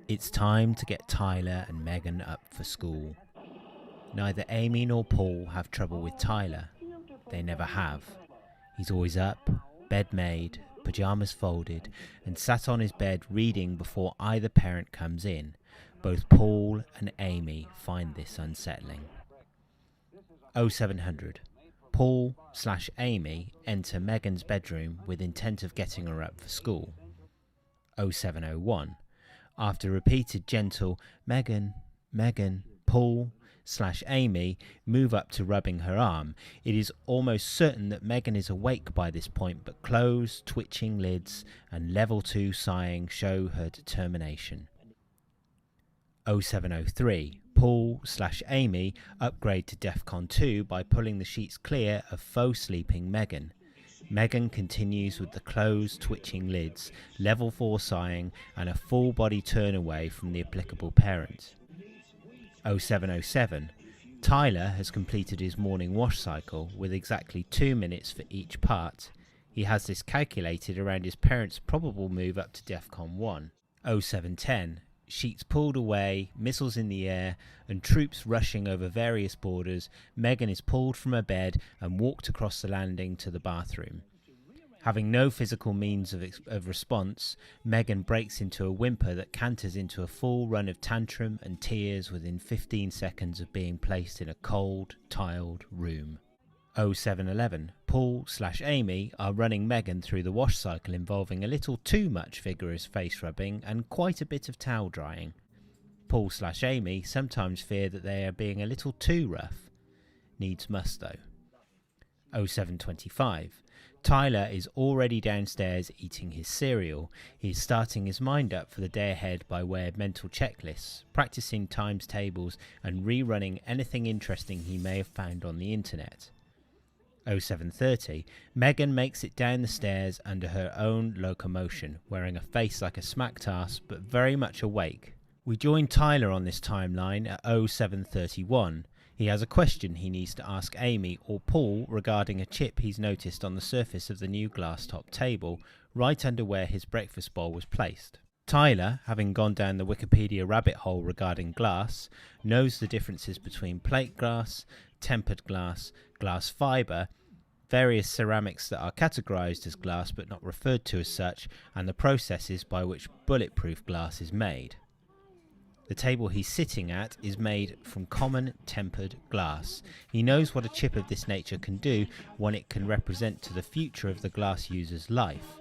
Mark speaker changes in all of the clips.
Speaker 1: It's time to get Tyler and Megan up for school. Neither Amy nor Paul have trouble with Tyler. They never have. He's always up, bed made, pyjamas folded, and sat on his bed reading before either parent comes in. Both Paul and Amy find this unsettling. 0700. Paul/Amy enter Megan's bedroom with intent of getting her up for school. 0701. After repeated gentle Megan, Paul/Amy move up to rubbing her arm, it is almost certain that Megan is awake by this point, but closed, twitching lids and level 2 sighing show her determination. 0703. Paul/Amy upgrade to DEFCON 2 by pulling the sheets clear of faux sleeping Megan. Megan continues with the closed, twitching lids, level 4 sighing, and a full body turn away from the applicable parent. 0707. Tyler has completed his morning wash cycle with exactly 2 minutes for each part. He has this calculated around his parents' probable move up to DEFCON 1. 0710. Sheets pulled away, missiles in the air, and troops rushing over various borders, Megan is pulled from her bed and walked across the landing to the bathroom. Having no physical means of response, Megan breaks into a whimper that canters into a full run of tantrum and tears within 15 seconds of being placed in a cold, tiled room. 0711. Paul/Amy are running Megan through the wash cycle involving a little too much vigorous face rubbing and quite a bit of towel drying. Paul/Amy sometimes fear that they are being a little too rough. Needs must though. 0725. Tyler is already downstairs eating his cereal. He is starting his mind up for the day ahead by way of mental checklists, practicing times tables and rerunning anything interesting he may have found on the internet. 0730. Megan makes it down the stairs under her own locomotion, wearing a face like a smacked ass but very much awake. We join Tyler on this timeline at 0731. He has a question he needs to ask Amy or Paul regarding a chip he's noticed on the surface of the new glass top table, right under where his breakfast bowl was placed. Tyler, having gone down the Wikipedia rabbit hole regarding glass, knows the differences between plate glass, tempered glass, glass fibre, various ceramics that are categorised as glass but not referred to as such, and the processes by which bulletproof glass is made. The table he's sitting at is made from common tempered glass. He knows what a chip of this nature can do, what it can represent to the future of the glass user's life.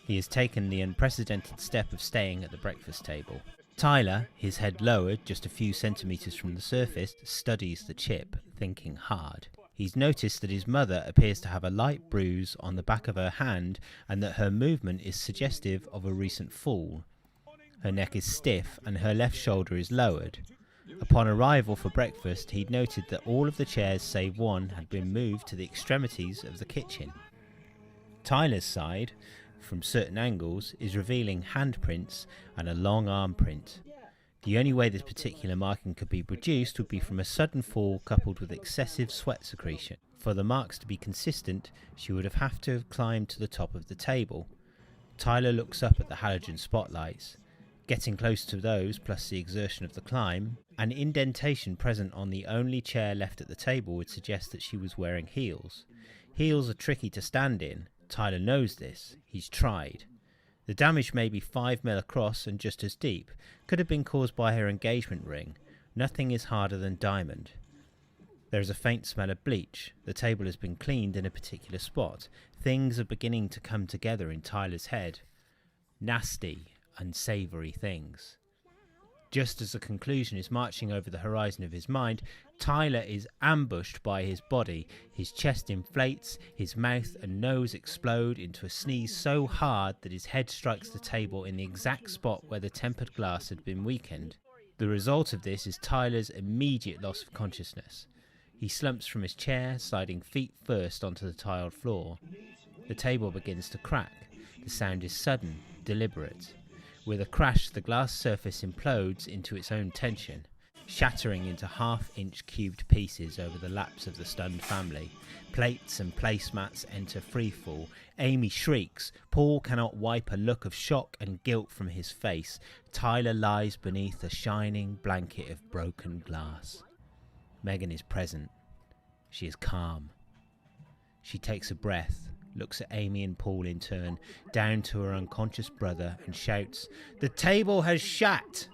Speaker 1: He has taken the unprecedented step of staying at the breakfast table. Tyler, his head lowered just a few centimetres from the surface, studies the chip, thinking hard. He's noticed that his mother appears to have a light bruise on the back of her hand and that her movement is suggestive of a recent fall. Her neck is stiff and her left shoulder is lowered. Upon arrival for breakfast, he'd noted that all of the chairs save one had been moved to the extremities of the kitchen. Tyler's side, from certain angles, is revealing handprints and a long arm print. The only way this particular marking could be produced would be from a sudden fall coupled with excessive sweat secretion. For the marks to be consistent, she would have to have climbed to the top of the table. Tyler looks up at the halogen spotlights. Getting close to those, plus the exertion of the climb, an indentation present on the only chair left at the table would suggest that she was wearing heels. Heels are tricky to stand in. Tyler knows this. He's tried. The damage may be 5 mil across and just as deep. Could have been caused by her engagement ring. Nothing is harder than diamond. There is a faint smell of bleach. The table has been cleaned in a particular spot. Things are beginning to come together in Tyler's head. Nasty, unsavoury things. Just as the conclusion is marching over the horizon of his mind, Tyler is ambushed by his body. His chest inflates, his mouth and nose explode into a sneeze so hard that his head strikes the table in the exact spot where the tempered glass had been weakened. The result of this is Tyler's immediate loss of consciousness. He slumps from his chair, sliding feet first onto the tiled floor. The table begins to crack. The sound is sudden, deliberate. With a crash, the glass surface implodes into its own tension. shattering into half-inch cubed pieces over the laps of the stunned family. Plates and placemats enter freefall. Amy shrieks. Paul cannot wipe a look of shock and guilt from his face. Tyler lies beneath a shining blanket of broken glass. Megan is present. She is calm. She takes a breath, looks at Amy and Paul in turn, down to her unconscious brother, and shouts, "The table has shat!"